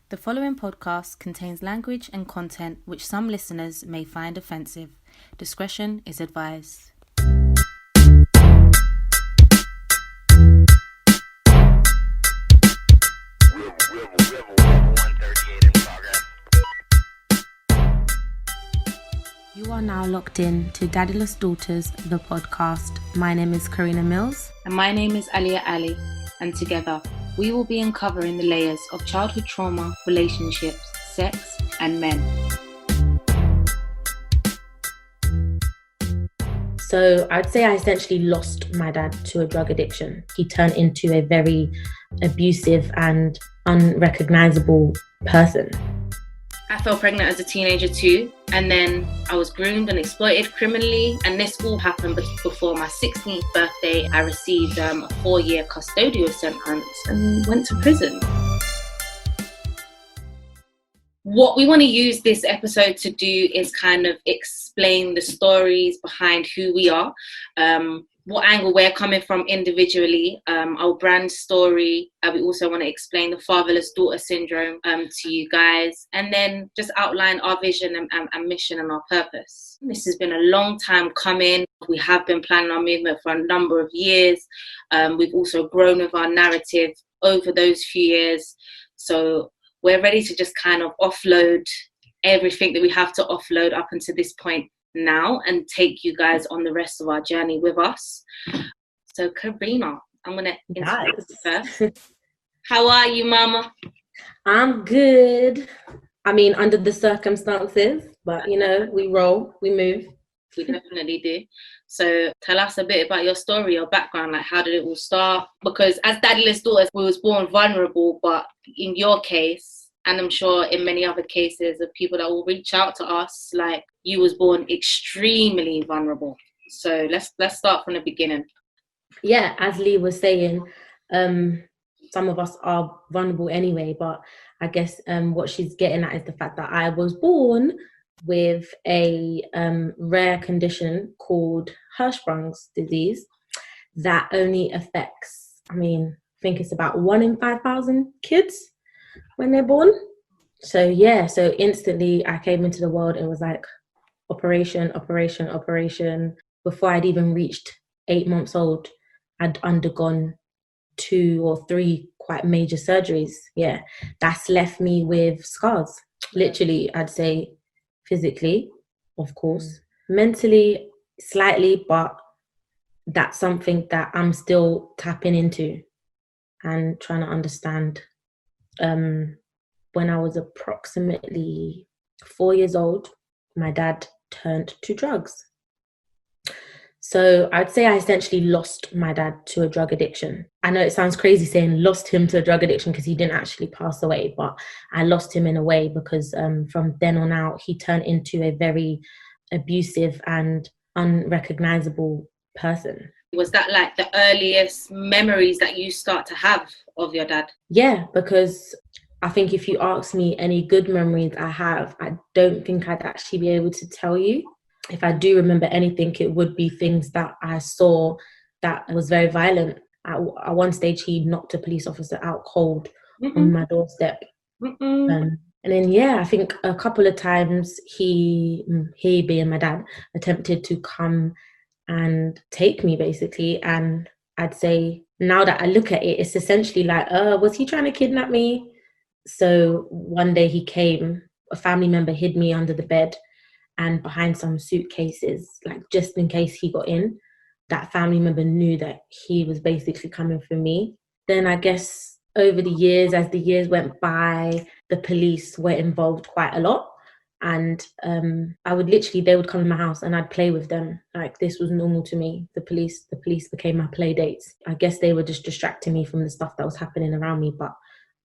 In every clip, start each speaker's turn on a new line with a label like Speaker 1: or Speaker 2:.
Speaker 1: The following podcast contains language and content which some listeners may find offensive. Discretion is advised. You are now locked in to Daddyless Daughters, the podcast. My name is Karina Mills.
Speaker 2: And my name is Aliyah Ali. And together, we will be uncovering the layers of childhood trauma, relationships, sex, and men.
Speaker 3: So I'd say I essentially lost my dad to a drug addiction. He turned into a very abusive and unrecognizable person.
Speaker 2: I fell pregnant as a teenager too, and then I was groomed and exploited criminally, and this all happened before my 16th birthday. I received a 4-year custodial sentence and went to prison. What we want to use this episode to do is kind of explain the stories behind who we are, what angle we're coming from individually, our brand story. We also want to explain the fatherless daughter syndrome to you guys, and then just outline our vision and mission and our purpose. This has been a long time coming. We have been planning our movement for a number of years. We've also grown with our narrative over those few years. So we're ready to just kind of offload everything that we have to offload up until this point now and take you guys on the rest of our journey with us. So Karina, I'm going to introduce you first. How are you, mama?
Speaker 3: I'm good. I mean, under the circumstances, but you know, we roll, we move.
Speaker 2: We definitely do. So tell us a bit about your story, your background, like how did it all start? Because as Daddyless Daughters, we was born vulnerable, but in your case, and I'm sure in many other cases of people that will reach out to us, like you was born extremely vulnerable. So let's start from the beginning.
Speaker 3: Yeah, as Lee was saying, some of us are vulnerable anyway, but I guess what she's getting at is the fact that I was born with a rare condition called Hirschsprung's disease that only affects, I think it's about 1 in 5,000 kids when they're born. So instantly I came into the world and was like, operation. Before I'd even reached 8 months old, I'd undergone 2 or 3 quite major surgeries. Yeah, that's left me with scars. Literally, I'd say physically, of course, mentally, slightly, but that's something that I'm still tapping into and trying to understand. When I was approximately 4 years old, my dad turned to drugs. So I'd say I essentially lost my dad to a drug addiction. I know it sounds crazy saying lost him to a drug addiction because he didn't actually pass away, but I lost him in a way because from then on out, he turned into a very abusive and unrecognizable person.
Speaker 2: Was that like the earliest memories that you start to have of your dad?
Speaker 3: Yeah, because I think if you ask me any good memories I have, I don't think I'd actually be able to tell you. If I do remember anything, it would be things that I saw that was very violent. At one stage, he knocked a police officer out cold on my doorstep. And then, I think a couple of times he being my dad, attempted to come and take me, basically. And I'd say, now that I look at it, it's essentially like, was he trying to kidnap me? So one day he came, a family member hid me under the bed and behind some suitcases, like just in case he got in. That family member knew that he was basically coming for me. Then I guess over the years, as the years went by, the police were involved quite a lot. And they would come to my house and I'd play with them. Like, this was normal to me. The police became my play dates. I guess they were just distracting me from the stuff that was happening around me, but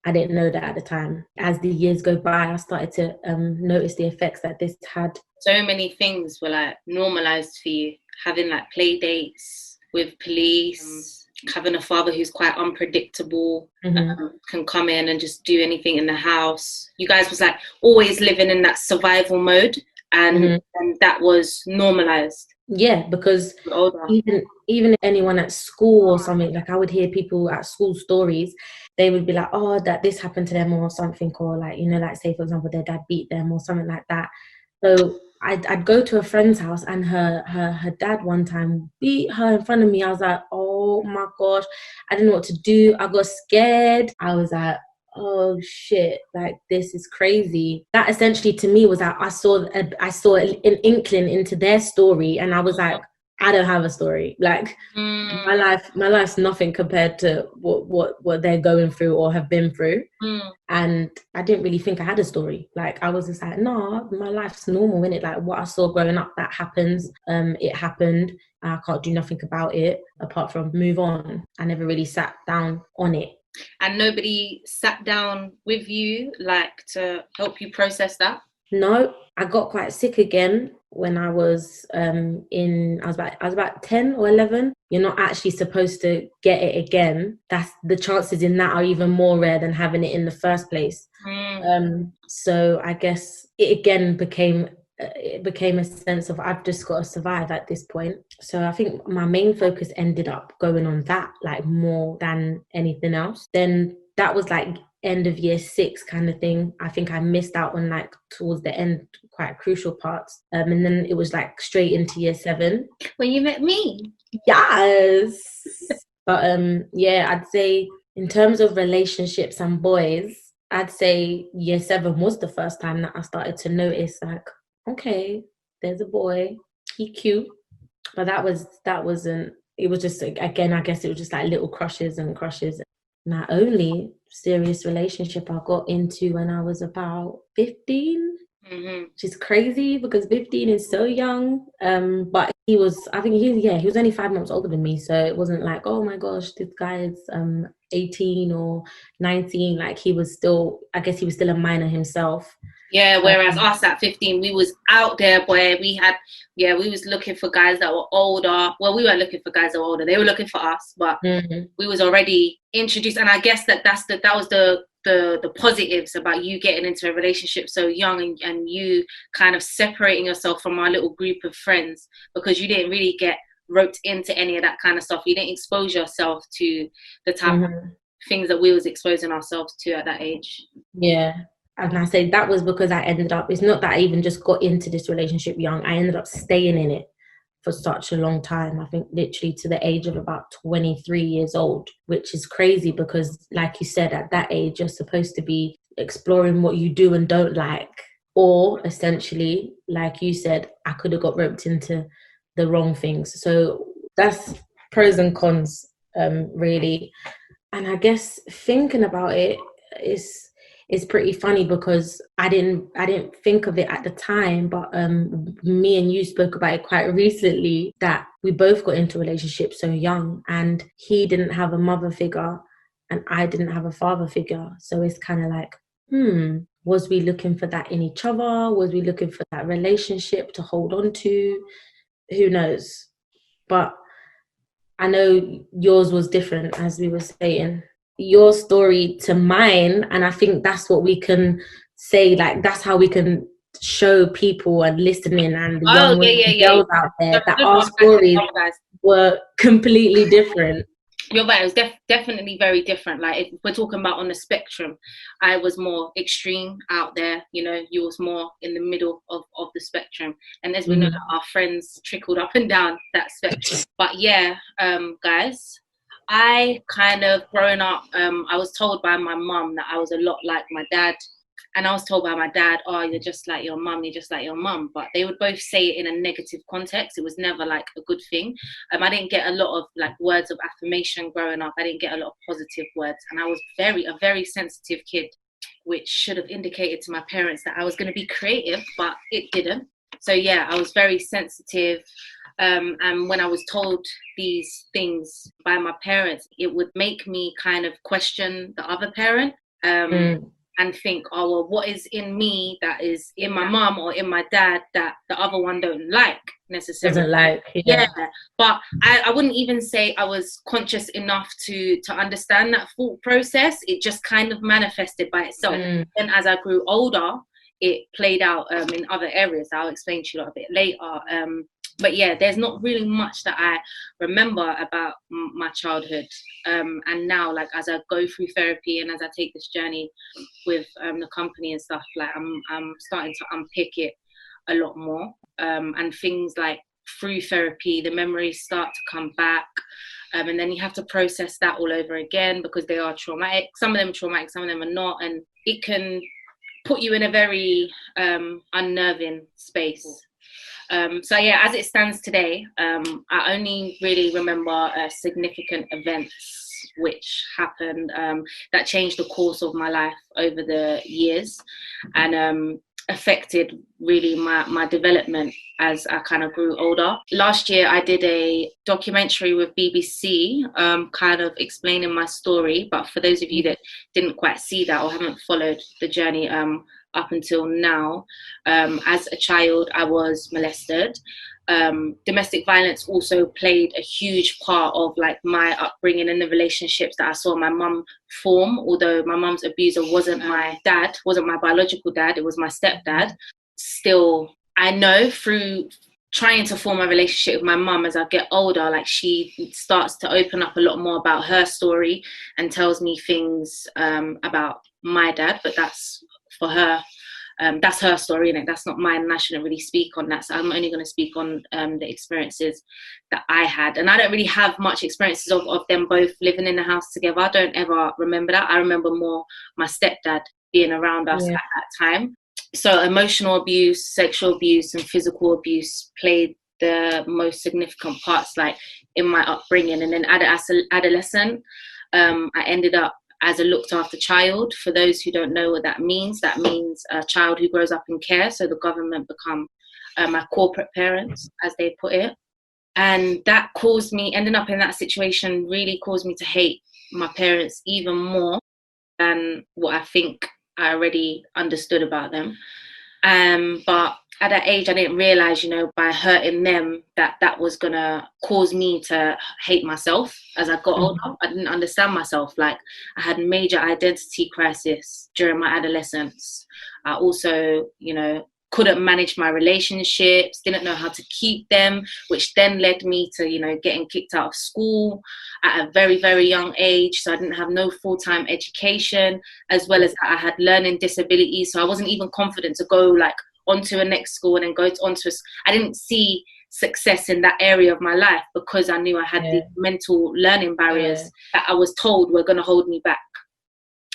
Speaker 3: I didn't know that at the time. As the years go by, I started to notice the effects that this had.
Speaker 2: So many things were like normalized for you, having like play dates with police, having a father who's quite unpredictable, can come in and just do anything in the house. You guys was like always living in that survival mode, and that was normalized.
Speaker 3: Yeah, because even anyone at school or something, like I would hear people at school stories they would be like, oh, that this happened to them or something, or like, you know, like say for example their dad beat them or something like that. So I'd go to a friend's house, and her dad one time beat her in front of me. I was like, oh my gosh, I didn't know what to do. I got scared. I was like, oh shit, like this is crazy. That essentially to me was that I saw an inkling into their story, and I was like, I don't have a story. Like my life's nothing compared to what they're going through or have been through. And I didn't really think I had a story. Like I was just like, no, my life's normal, innit? Like what I saw growing up, that happens. It happened. I can't do nothing about it apart from move on. I never really sat down on it.
Speaker 2: And nobody sat down with you, like, to help you process that?
Speaker 3: No, I got quite sick again when I was I was about 10 or 11. You're not actually supposed to get it again. That's the chances in that are even more rare than having it in the first place. So I guess it again became a sense of I've just got to survive at this point. So I think my main focus ended up going on that, like more than anything else. Then that was like end of year 6 kind of thing. I think I missed out on like towards the end quite crucial parts. And then it was like straight into year 7.
Speaker 2: When you met me.
Speaker 3: Yes. But yeah, I'd say in terms of relationships and boys, I'd say year 7 was the first time that I started to notice like, okay, there's a boy, he cute. But that wasn't, it was just, again, I guess it was just like little crushes. My only serious relationship I got into when I was about 15, which is crazy because 15 is so young. But he was only 5 months older than me. So it wasn't like, oh my gosh, this guy is 18 or 19. Like he was still a minor himself.
Speaker 2: Yeah, whereas us at 15, we was out there, boy. We was looking for guys that were older. Well, we weren't looking for guys that were older. They were looking for us, but we was already introduced. And I guess that was the positives about you getting into a relationship so young and you kind of separating yourself from our little group of friends, because you didn't really get roped into any of that kind of stuff. You didn't expose yourself to the type of things that we was exposing ourselves to at that age.
Speaker 3: Yeah. And I say that was because it's not that I even just got into this relationship young. I ended up staying in it for such a long time. I think literally to the age of about 23 years old, which is crazy because like you said, at that age, you're supposed to be exploring what you do and don't like. Or essentially, like you said, I could have got roped into the wrong things. So that's pros and cons, really. And I guess thinking about it is pretty funny because I didn't think of it at the time, but me and you spoke about it quite recently, that we both got into relationships so young, and he didn't have a mother figure and I didn't have a father figure. So it's kind of like, was we looking for that in each other? Was we looking for that relationship to hold on to? Who knows? But I know yours was different, as we were saying. Your story to mine, and I think that's what we can say, like that's how we can show people and listening and the young girls out there that our stories were completely different.
Speaker 2: You're right, it was definitely very different. Like if we're talking about on the spectrum, I was more extreme out there, you know, you was more in the middle of the spectrum. And as we know, our friends trickled up and down that spectrum. But yeah, guys, I kind of growing up, I was told by my mum that I was a lot like my dad. And I was told by my dad, oh, you're just like your mum, you're just like your mum. But they would both say it in a negative context. It was never like a good thing. I didn't get a lot of like words of affirmation growing up. I didn't get a lot of positive words. And I was a very sensitive kid, which should have indicated to my parents that I was going to be creative, but it didn't. So yeah, I was very sensitive. And when I was told these things by my parents, it would make me kind of question the other parent. And think, oh, well, what is in me that is in my mum or in my dad that the other one don't like necessarily?
Speaker 3: Doesn't like,
Speaker 2: yeah. But I wouldn't even say I was conscious enough to understand that thought process. It just kind of manifested by itself. And as I grew older, it played out in other areas. I'll explain to you a little bit later. But yeah, there's not really much that I remember about my childhood. And now, like, as I go through therapy and as I take this journey with the company and stuff, like, I'm starting to unpick it a lot more. And things like through therapy, the memories start to come back. And then you have to process that all over again because they are traumatic. Some of them are traumatic, some of them are not. And it can put you in a very unnerving space. So yeah, as it stands today, I only really remember significant events which happened that changed the course of my life over the years and affected really my development as I kind of grew older. Last year, I did a documentary with BBC kind of explaining my story. But for those of you that didn't quite see that or haven't followed the journey up until now, as a child, I was molested. Domestic violence also played a huge part of like my upbringing and the relationships that I saw my mum form. Although my mum's abuser wasn't my dad, wasn't my biological dad, it was my stepdad. Still, I know through trying to form a relationship with my mum as I get older, like she starts to open up a lot more about her story and tells me things about my dad, but that's for her. That's her story, and that's not mine, and I shouldn't really speak on that. So I'm only going to speak on the experiences that I had. And I don't really have much experiences of them both living in the house together. I don't ever remember that. I remember more my stepdad being around us at that time. So emotional abuse, sexual abuse, and physical abuse played the most significant parts, like in my upbringing. And then as an adolescent, I ended up as a looked after child. For those who don't know what that means a child who grows up in care. So the government become my corporate parents, as they put it. And that caused me, ending up in that situation really caused me to hate my parents even more than what I think I already understood about them. But at that age, I didn't realize, by hurting them, that was gonna cause me to hate myself as I got older. I didn't understand myself. Like, I had major identity crisis during my adolescence. I also, couldn't manage my relationships, didn't know how to keep them, which then led me to, getting kicked out of school at a very, very young age. So I didn't have no full-time education, as well as I had learning disabilities. So I wasn't even confident to go onto a next school and then go onto I didn't see success in that area of my life because I knew I had these mental learning barriers that I was told were going to hold me back.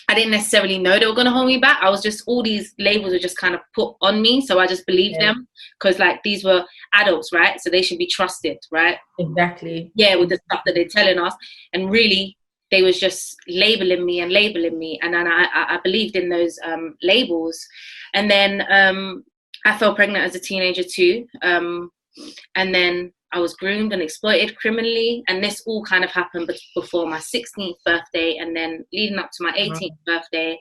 Speaker 2: I didn't necessarily know they were going to hold me back. I was just, all these labels were just kind of put on me. So I just believed them because these were adults, right? So they should be trusted, right?
Speaker 3: Exactly.
Speaker 2: Yeah, with the stuff that they're telling us. And really, they was just labeling me. And then I believed in those labels. And then I fell pregnant as a teenager too. And then I was groomed and exploited criminally. And this all kind of happened before my 16th birthday. And then leading up to my 18th birthday,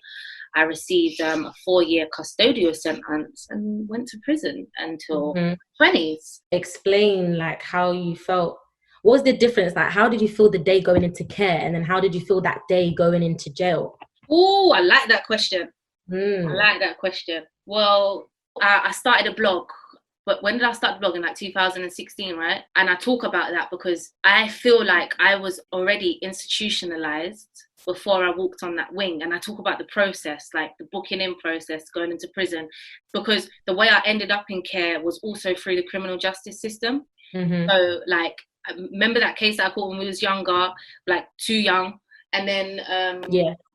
Speaker 2: I received a 4-year custodial sentence and went to prison until 20s.
Speaker 3: Explain how you felt. What was the difference? How did you feel the day going into care? And then how did you feel that day going into jail?
Speaker 2: Oh, I like that question. I like that question. Well, I started a blog. But when did I start blogging? 2016, right? And I talk about that because I feel like I was already institutionalized before I walked on that wing. And I talk about the process, the booking in process, going into prison, because the way I ended up in care was also through the criminal justice system. So I remember that case that I caught when we was younger, too young. And then,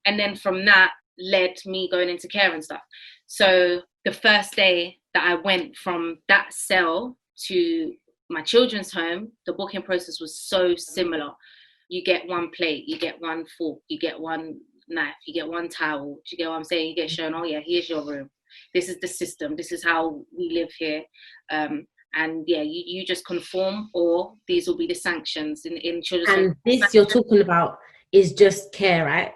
Speaker 2: and then from that led me going into care and stuff. So the first day that I went from that cell to my children's home, the booking process was so similar. You get one plate, you get one fork, you get one knife, you get one towel. Do you get what I'm saying? You get shown, oh yeah, here's your room. This is the system. This is how we live here. And yeah, you just conform, or these will be the sanctions in children's home.
Speaker 3: And this you're talking about is just care, right?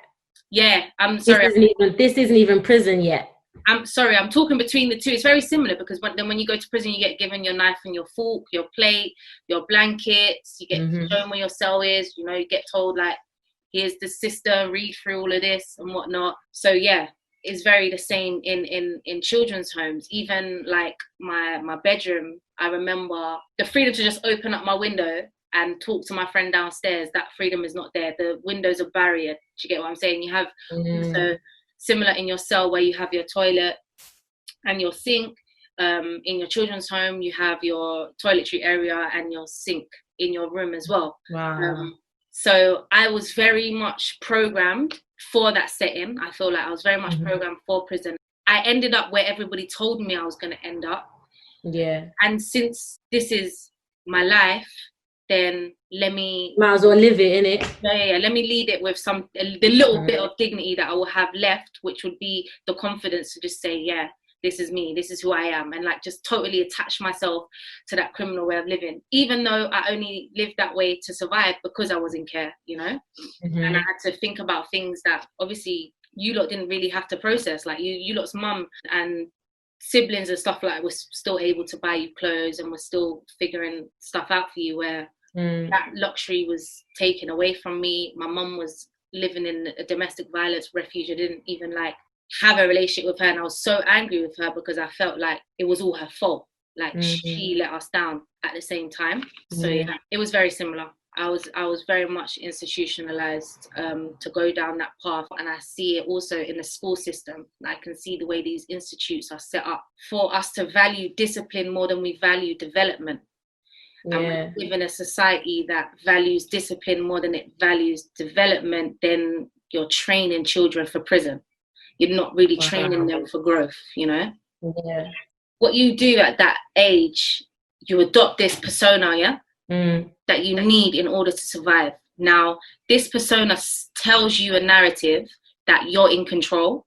Speaker 2: Yeah, I'm sorry.
Speaker 3: This isn't even prison yet.
Speaker 2: I'm sorry, I'm talking between the two. It's very similar because when you go to prison, you get given your knife and your fork, your plate, your blankets. You get shown where your cell is. You get told here's the system. Read through all of this and whatnot. So yeah, is very the same in children's homes. Even like my bedroom, I remember the freedom to just open up my window and talk to my friend downstairs. That freedom is not there. The windows are barrier. Do you get what I'm saying? You have so similar in your cell where you have your toilet and your sink. In your children's home, you have your toiletry area and your sink in your room as well.
Speaker 3: Wow.
Speaker 2: So I was very much programmed for that setting. I feel like I was very much programmed for prison. I ended up where everybody told me I was going to end up.
Speaker 3: Yeah.
Speaker 2: And since this is my life, then let me...
Speaker 3: Might as well live it, innit?
Speaker 2: Yeah, let me lead it with the little bit of dignity that I will have left, which would be the confidence to just say, yeah, this is me, this is who I am, and like just totally attach myself to that criminal way of living, even though I only lived that way to survive because I was in care, you know. And I had to think about things that obviously you lot didn't really have to process. Like you lot's mum and siblings and stuff like was still able to buy you clothes and was still figuring stuff out for you, where that luxury was taken away from me. My mum was living in a domestic violence refuge. I didn't even like have a relationship with her, and I was so angry with her because I felt like it was all her fault. Like she let us down at the same time. So yeah, it was very similar. I was very much institutionalized to go down that path, and I see it also in the school system. I can see the way these institutes are set up for us to value discipline more than we value development. And when we live in a society that values discipline more than it values development, then you're training children for prison. You're not really training them for growth, you know?
Speaker 3: Yeah.
Speaker 2: What you do at that age, you adopt this persona, yeah? That you need in order to survive. Now, this persona tells you a narrative that you're in control.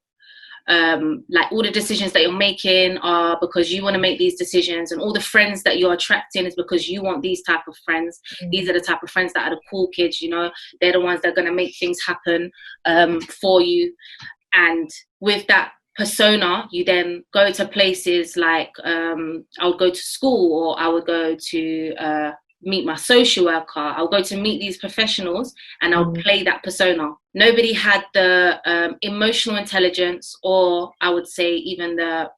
Speaker 2: Like all the decisions that you're making are because you want to make these decisions, and all the friends that you're attracting is because you want these type of friends. These are the type of friends that are the cool kids, you know? They're the ones that are going to make things happen for you. And with that persona, you then go to places like I would go to school, or I would go to meet my social worker. I'll go to meet these professionals and I'll play that persona. Nobody had the emotional intelligence, or I would say even the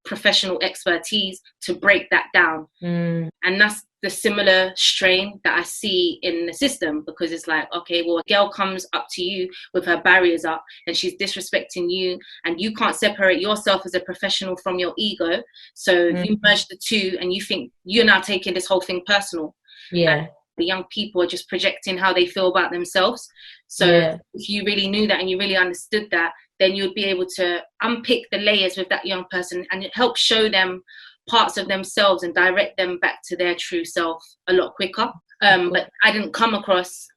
Speaker 2: professional expertise to break that down. And that's the similar strain that I see in the system, because it's like, okay, well, a girl comes up to you with her barriers up and she's disrespecting you, and you can't separate yourself as a professional from your ego. So you merge the two and you think you're now taking this whole thing personal. And the young people are just projecting how they feel about themselves. So if you really knew that and you really understood that, then you'd be able to unpick the layers with that young person and help show them parts of themselves and direct them back to their true self a lot quicker. But I didn't come across,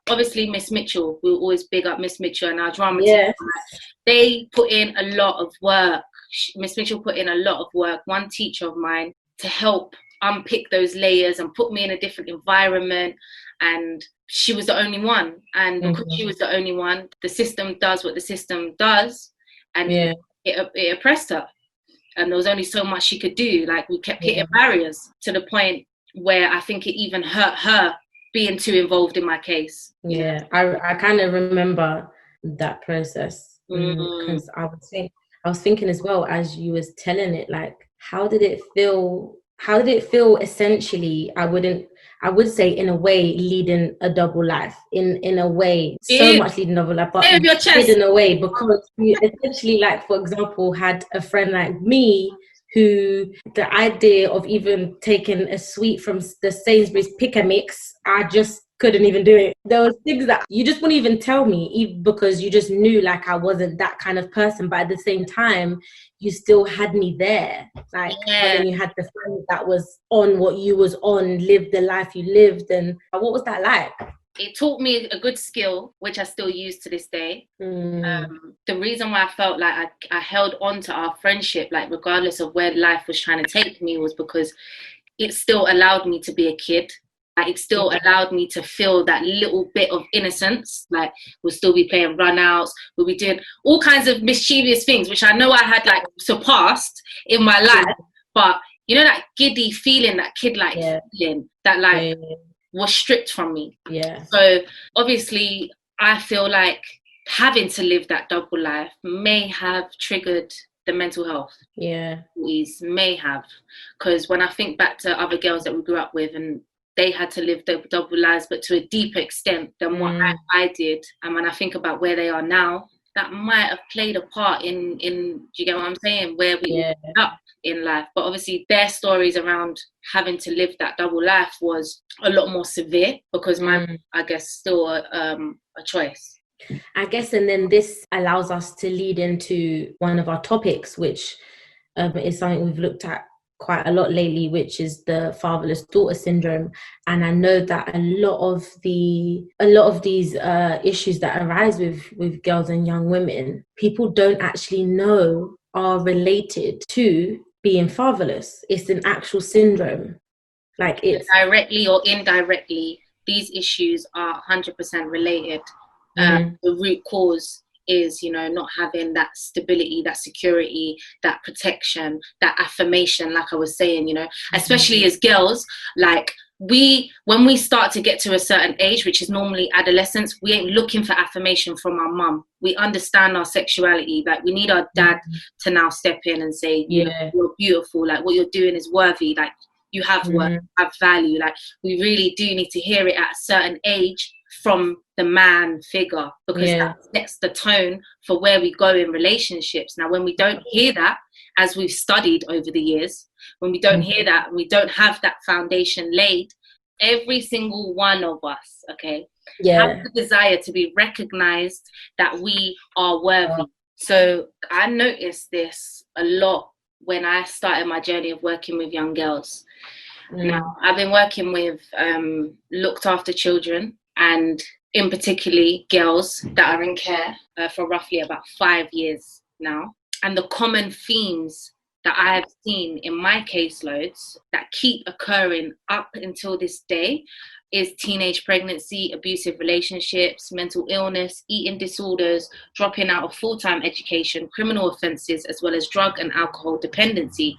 Speaker 2: obviously Miss Mitchell, we'll always big up Miss Mitchell and our drama team. They put in a lot of work. Miss Mitchell put in a lot of work, one teacher of mine, to help unpick those layers and put me in a different environment. And she was the only one. And because she was the only one, the system does what the system does. And it oppressed her. And there was only so much she could do. Like, we kept hitting barriers to the point where I think it even hurt her being too involved in my case.
Speaker 3: I kind of remember that process, because I was thinking as well as you was telling it, like, how did it feel essentially? I would say in a way leading a double life, in a way, so much leading a double life, but hidden away, because you essentially, like, for example, had a friend like me who the idea of even taking a sweet from the Sainsbury's pick a mix, I just couldn't even do it. There was things that you just wouldn't even tell me, because you just knew like I wasn't that kind of person, but at the same time you still had me there, like, but then you had the friend that was on what you was on, lived the life you lived. And what was that like?
Speaker 2: It taught me a good skill, which I still use to this day. The reason why I felt like I held on to our friendship, like regardless of where life was trying to take me, was because it still allowed me to be a kid. Like, it still allowed me to feel that little bit of innocence. Like, we'll still be playing runouts, we'll be doing all kinds of mischievous things, which I know I had like surpassed in my life. But you know, that giddy feeling, that kid-like feeling, that like was stripped from me. So obviously I feel like having to live that double life may have triggered the mental health. May have, because when I think back to other girls that we grew up with, and they had to live the double lives, but to a deeper extent than what I did. And when I think about where they are now, that might have played a part in do you get what I'm saying, where we ended up in life. But obviously their stories around having to live that double life was a lot more severe, because mine, I guess, still a choice.
Speaker 3: I guess, and then this allows us to lead into one of our topics, which is something we've looked at quite a lot lately, which is the fatherless daughter syndrome. And I know that a lot of these issues that arise with girls and young women, people don't actually know are related to being fatherless. It's an actual syndrome. Like, it's
Speaker 2: directly or indirectly, these issues are 100% related. The root cause is, not having that stability, that security, that protection, that affirmation, like I was saying, especially as girls, like when we start to get to a certain age, which is normally adolescence, we ain't looking for affirmation from our mum. We understand our sexuality. Like, we need our dad to now step in and say, you're beautiful, like what you're doing is worthy, like you have worth, have value. Like, we really do need to hear it at a certain age from the man figure, because that sets the tone for where we go in relationships. Now, when we don't hear that, as we've studied over the years, when we don't hear that, we don't have that foundation laid, every single one of us, have the desire to be recognized, that we are worthy. So I noticed this a lot when I started my journey of working with young girls. Now, I've been working with looked after children, and in particularly girls that are in care for roughly about 5 years now. And the common themes that I have seen in my caseloads that keep occurring up until this day is teenage pregnancy, abusive relationships, mental illness, eating disorders, dropping out of full-time education, criminal offences, as well as drug and alcohol dependency.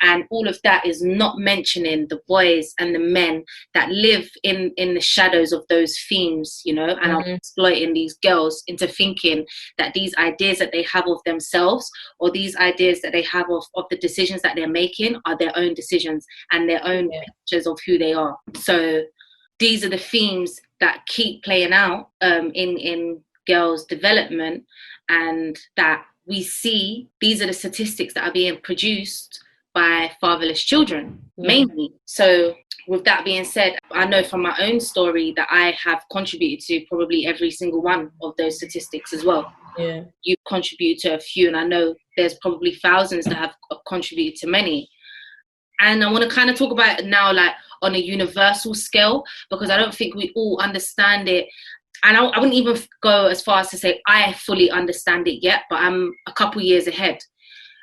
Speaker 2: And all of that is not mentioning the boys and the men that live in the shadows of those themes, and are exploiting these girls into thinking that these ideas that they have of themselves, or these ideas that they have of the decisions that they're making, are their own decisions and their own pictures of who they are. So these are the themes that keep playing out in girls' development, and that we see. These are the statistics that are being produced by fatherless children, mainly. So with that being said, I know from my own story that I have contributed to probably every single one of those statistics as well. You've contributed to a few, and I know there's probably thousands that have contributed to many. And I want to kind of talk about it now, like on a universal scale, because I don't think we all understand it. And I wouldn't even go as far as to say I fully understand it yet, but I'm a couple years ahead.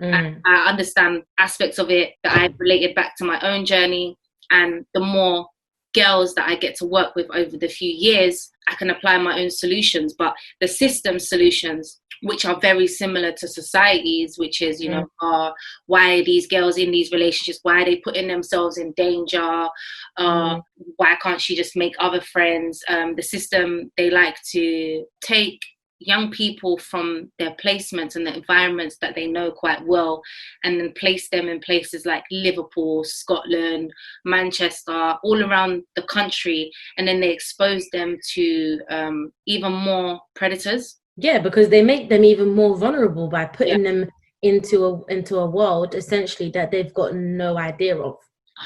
Speaker 2: I understand aspects of it that I've related back to my own journey, and the more girls that I get to work with over the few years, I can apply my own solutions. But the system solutions, which are very similar to societies, which is, why are these girls in these relationships? Why are they putting themselves in danger? Why can't she just make other friends? The system, they like to take young people from their placements and the environments that they know quite well, and then place them in places like Liverpool, Scotland, Manchester, all around the country, and then they expose them to even more predators.
Speaker 3: Because they make them even more vulnerable by putting them into a world essentially that they've got no idea of.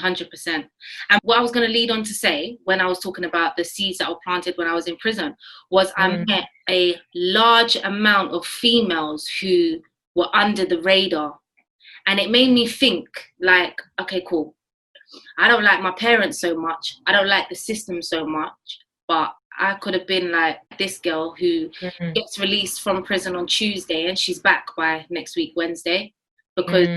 Speaker 2: 100%. And what I was going to lead on to say when I was talking about the seeds that were planted when I was in prison was I met a large amount of females who were under the radar. And it made me think, like, okay, cool. I don't like my parents so much. I don't like the system so much. But I could have been like this girl who gets released from prison on Tuesday and she's back by next week, Wednesday. Because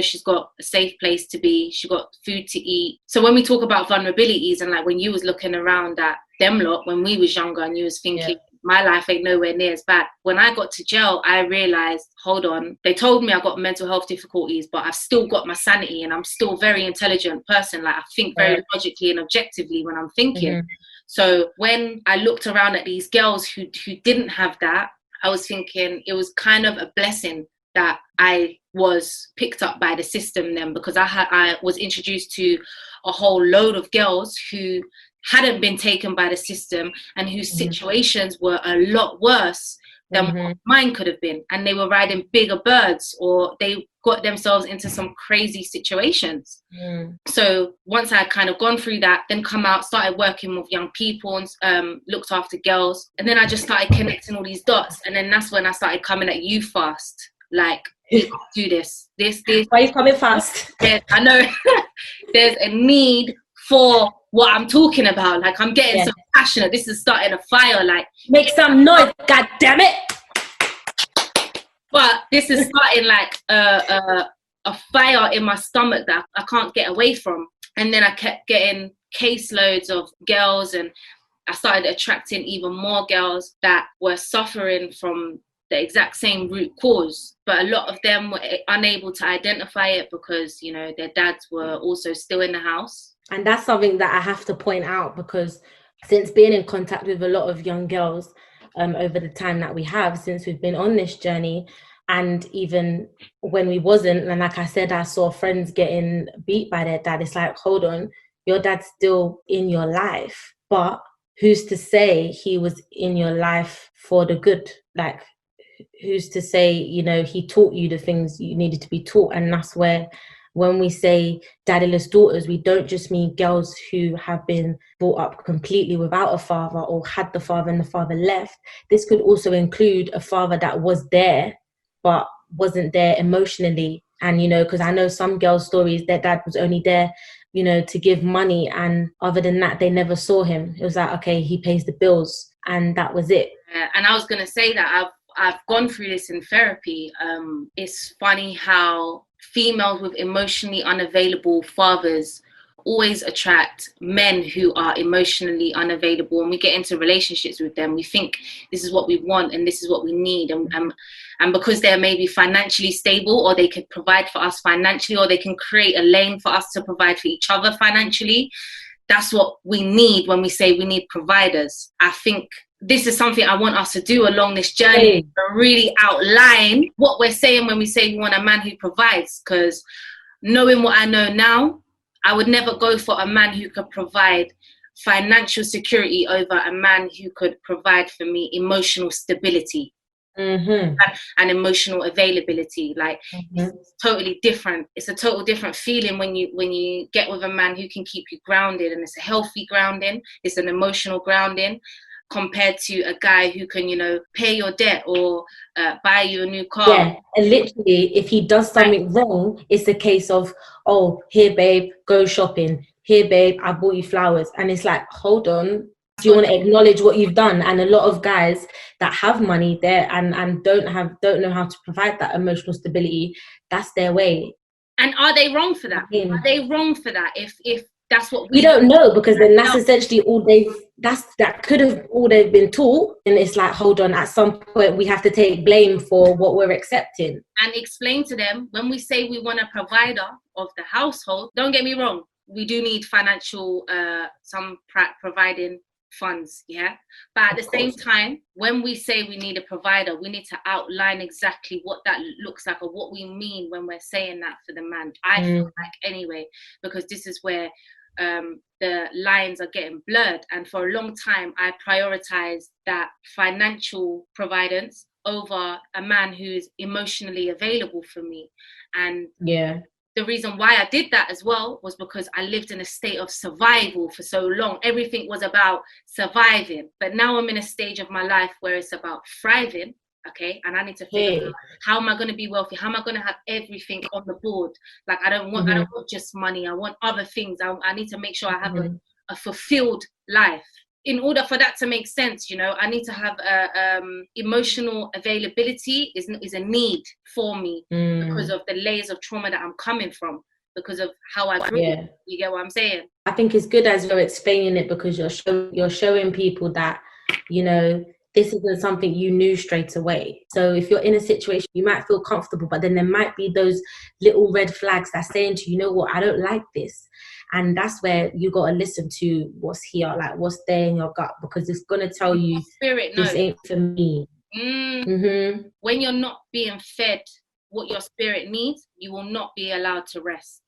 Speaker 2: she's got a safe place to be, she got food to eat. So when we talk about vulnerabilities, and like when you was looking around at them lot when we was younger, and you was thinking my life ain't nowhere near as bad, when I got to jail I realized, hold on, they told me I got mental health difficulties, but I've still got my sanity, and I'm still a very intelligent person. Like, I think very logically and objectively when I'm thinking. So when I looked around at these girls who didn't have that, I was thinking it was kind of a blessing that I was picked up by the system then, because I was introduced to a whole load of girls who hadn't been taken by the system and whose situations were a lot worse than what mine could have been. And they were riding bigger birds, or they got themselves into some crazy situations. So once I kind of gone through that, then come out, started working with young people and looked after girls. And then I just started connecting all these dots. And then that's when I started coming at you fast. Like, we do this.
Speaker 3: Why are you coming fast?
Speaker 2: I know there's a need for what I'm talking about. Like, I'm getting so passionate. This is starting a fire. Like,
Speaker 3: make some noise, god damn it!
Speaker 2: But this is starting like a fire in my stomach that I can't get away from. And then I kept getting caseloads of girls, and I started attracting even more girls that were suffering from the exact same root cause, but a lot of them were unable to identify it because, you know, their dads were also still in the house.
Speaker 3: And that's something that I have to point out, because since being in contact with a lot of young girls over the time that we have, since we've been on this journey, and even when we wasn't, and like I said, I saw friends getting beat by their dad. It's like, hold on, your dad's still in your life, but who's to say he was in your life for the good? Like, who's to say, you know, he taught you the things you needed to be taught? And that's where, when we say daddyless daughters, we don't just mean girls who have been brought up completely without a father, or had the father and the father left. This could also include a father that was there but wasn't there emotionally. And, you know, because I know some girls' stories, their dad was only there, you know, to give money, and other than that, they never saw him. It was like, okay, he pays the bills, and that was it.
Speaker 2: And I was going to say that I've gone through this in therapy. It's funny how females with emotionally unavailable fathers always attract men who are emotionally unavailable. When we get into relationships with them, we think this is what we want and this is what we need. And because they're maybe financially stable, or they could provide for us financially, or they can create a lane for us to provide for each other financially, that's what we need when we say we need providers. I think this is something I want us to do along this journey, to really outline what we're saying when we say we want a man who provides. Because knowing what I know now, I would never go for a man who could provide financial security over a man who could provide for me emotional stability and emotional availability. Like, it's totally different. It's a total different feeling when you get with a man who can keep you grounded, and it's a healthy grounding. It's an emotional grounding, compared to a guy who can, you know, pay your debt or buy you a new car.
Speaker 3: Yeah, and literally, if he does something wrong, it's a case of, oh, here, babe, go shopping. Here, babe, I bought you flowers. And it's like, hold on, do you want to acknowledge what you've done? And a lot of guys that have money there and don't know how to provide that emotional stability, that's their way.
Speaker 2: And are they wrong for that? Are they wrong for that? If that's what
Speaker 3: we don't know, because then that's essentially all that could have all they've been taught. And it's like, hold on, at some point we have to take blame for what we're accepting.
Speaker 2: And explain to them, when we say we want a provider of the household, don't get me wrong, we do need financial providing funds, yeah, but at the same time, when we say we need a provider, we need to outline exactly what that looks like, or what we mean when we're saying that for the man. I feel like, anyway, because this is where the lines are getting blurred. And for a long time, I prioritized that financial providence over a man who's emotionally available for me. And the reason why I did that as well was because I lived in a state of survival for so long. Everything was about surviving. But now I'm in a stage of my life where it's about thriving, okay? And I need to figure out, how am I going to be wealthy? How am I going to have everything on the board? Like, I don't want just money. I want other things. I need to make sure I have a fulfilled life. In order for that to make sense, you know, I need to have emotional availability is a need for me because of the layers of trauma that I'm coming from, because of how I grew up. You get what I'm saying?
Speaker 3: I think it's good as you're explaining it, because you're showing people that, you know, this isn't something you knew straight away. So if you're in a situation, you might feel comfortable, but then there might be those little red flags that's saying to you, you know what, I don't like this. And that's where you got to listen to what's here, like what's there in your gut, because it's going to tell you,
Speaker 2: spirit
Speaker 3: this ain't for me.
Speaker 2: When you're not being fed what your spirit needs, you will not be allowed to rest.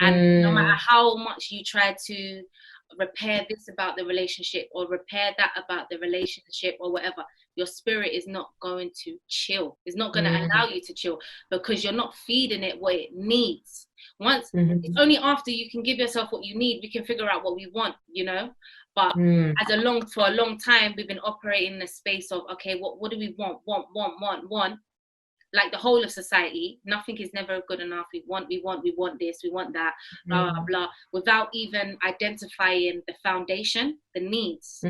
Speaker 2: And no matter how much you try to repair this about the relationship or repair that about the relationship or whatever, your spirit is not going to chill. It's not going to allow you to chill because you're not feeding it what it needs. Once it's only after you can give yourself what you need, we can figure out what we want, you know. But for a long time, we've been operating in a space of, okay, what do we want? Like the whole of society, nothing is never good enough. We want this, we want that, blah, blah, blah, without even identifying the foundation, the needs,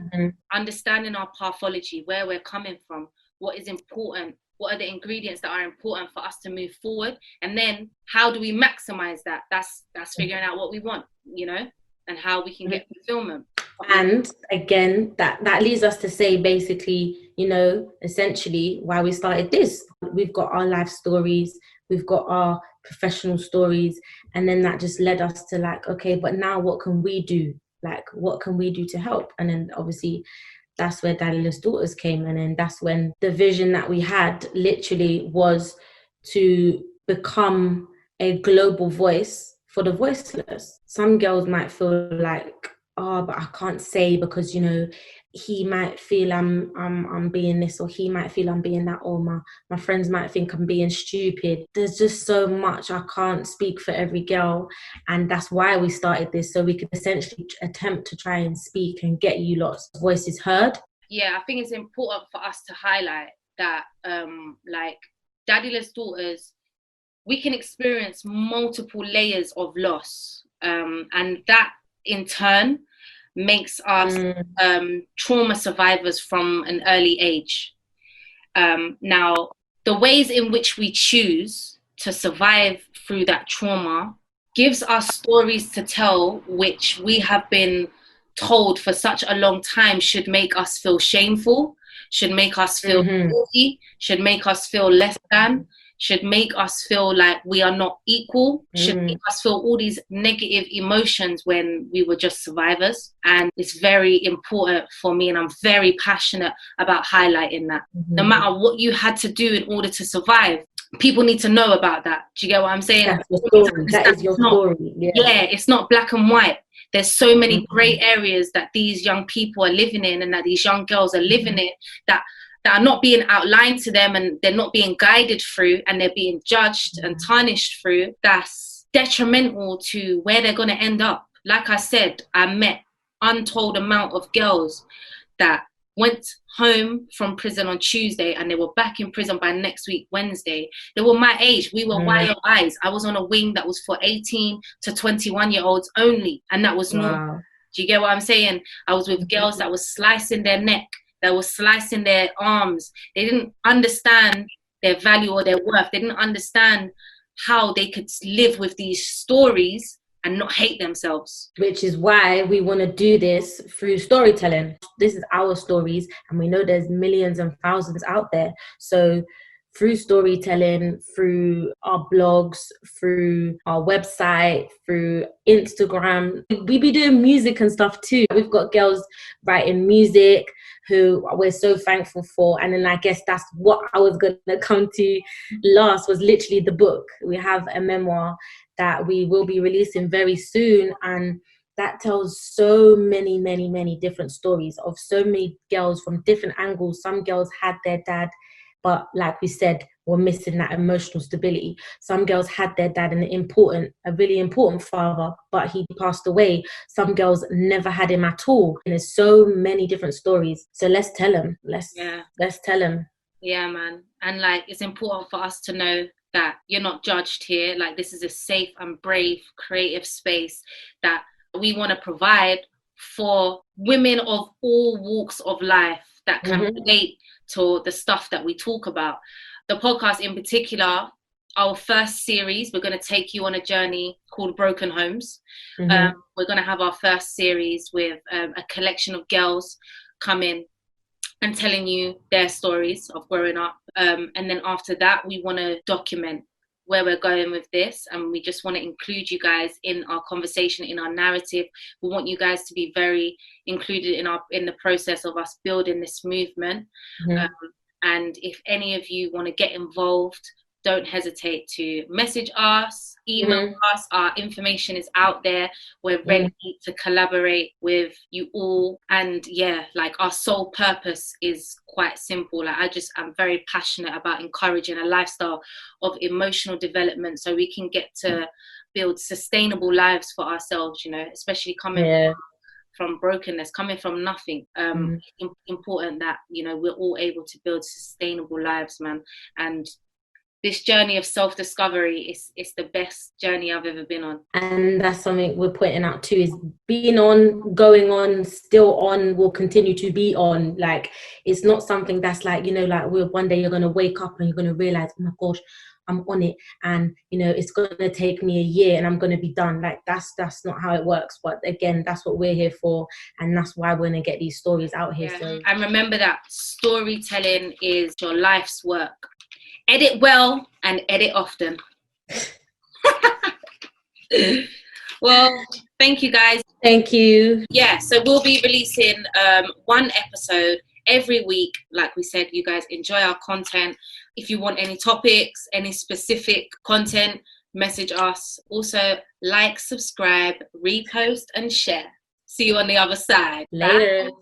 Speaker 2: understanding our pathology, where we're coming from, what is important, what are the ingredients that are important for us to move forward, and then how do we maximize that? That's figuring out what we want, you know, and how we can get fulfillment.
Speaker 3: And again, that leads us to say, basically, you know, essentially why we started this. We've got our life stories, we've got our professional stories, and then that just led us to like, okay, but now what can we do? Like, what can we do to help? And then obviously that's where Daddyless Daughters came. And then that's when the vision that we had literally was to become a global voice for the voiceless. Some girls might feel like, oh, but I can't say because, you know, he might feel I'm being this, or he might feel I'm being that, or my friends might think I'm being stupid. There's just so much. I can't speak for every girl, and that's why we started this, so we could essentially attempt to try and speak and get you lots of voices heard.
Speaker 2: Yeah, I think it's important for us to highlight that like Daddyless Daughters, we can experience multiple layers of loss, and that in turn makes us trauma survivors from an early age. Now, the ways in which we choose to survive through that trauma gives us stories to tell, which we have been told for such a long time should make us feel shameful, should make us feel guilty, should make us feel less than, should make us feel like we are not equal, should make us feel all these negative emotions when we were just survivors. And it's very important for me, and I'm very passionate about highlighting that. No matter what you had to do in order to survive, people need to know about that. Do you get what I'm saying?
Speaker 3: That's your story. That is your story.
Speaker 2: Yeah, it's not black and white. There's so many grey areas that these young people are living in, and that these young girls are living in, that are not being outlined to them, and they're not being guided through, and they're being judged and tarnished through. That's detrimental to where they're going to end up. Like I said, I met untold amount of girls that went home from prison on Tuesday and they were back in prison by next week, Wednesday. They were my age. We were wild eyes. I was on a wing that was for 18 to 21-year-olds only, and that was normal. Do you get what I'm saying? I was with girls that was slicing their neck, that was slicing their arms. They didn't understand their value or their worth. They didn't understand how they could live with these stories and not hate themselves.
Speaker 3: Which is why we want to do this through storytelling. This is our stories, and we know there's millions and thousands out there. So through storytelling, through our blogs, through our website, through Instagram, we be doing music and stuff too. We've got girls writing music who we're so thankful for. And then I guess that's what I was going to come to last, was literally the book. We have a memoir that we will be releasing very soon, and that tells so many, many, many different stories of so many girls from different angles. Some girls had their dad, but like we said, were missing that emotional stability. Some girls had their dad, a really important father, but he passed away. Some girls never had him at all. And there's so many different stories. So let's tell them. Let's tell them.
Speaker 2: Yeah, man. And like, it's important for us to know that you're not judged here. Like, this is a safe and brave, creative space that we want to provide for women of all walks of life that can relate to the stuff that we talk about. The podcast in particular, our first series, we're going to take you on a journey called Broken Homes. We're going to have our first series with a collection of girls coming and telling you their stories of growing up. And then after that, we want to document where we're going with this, and we just want to include you guys in our conversation, in our narrative. We want you guys to be very included in the process of us building this movement. And if any of you want to get involved, don't hesitate to message us, email us. Our information is out there. We're ready to collaborate with you all. And yeah, like our sole purpose is quite simple. Like I'm very passionate about encouraging a lifestyle of emotional development so we can get to build sustainable lives for ourselves, you know, especially coming from brokenness, coming from nothing. Important that, you know, we're all able to build sustainable lives, man. And this journey of self-discovery is the best journey I've ever been on.
Speaker 3: And that's something we're pointing out too, is being on, going on, still on, will continue to be on. Like, it's not something that's like, you know, like one day you're going to wake up and you're going to realize, oh my gosh, I'm on it, and you know it's going to take me a year and I'm going to be done. Like that's not how it works. But again, that's what we're here for, and that's why we're going to get these stories out here. So,
Speaker 2: and remember that storytelling is your life's work. Edit well and edit often. Well, thank you guys.
Speaker 3: Thank you.
Speaker 2: Yeah, so we'll be releasing one episode every week. Like we said, you guys enjoy our content. If you want any topics, any specific content, message us. Also, like, subscribe, repost, and share. See you on the other side.
Speaker 3: Later. Bye.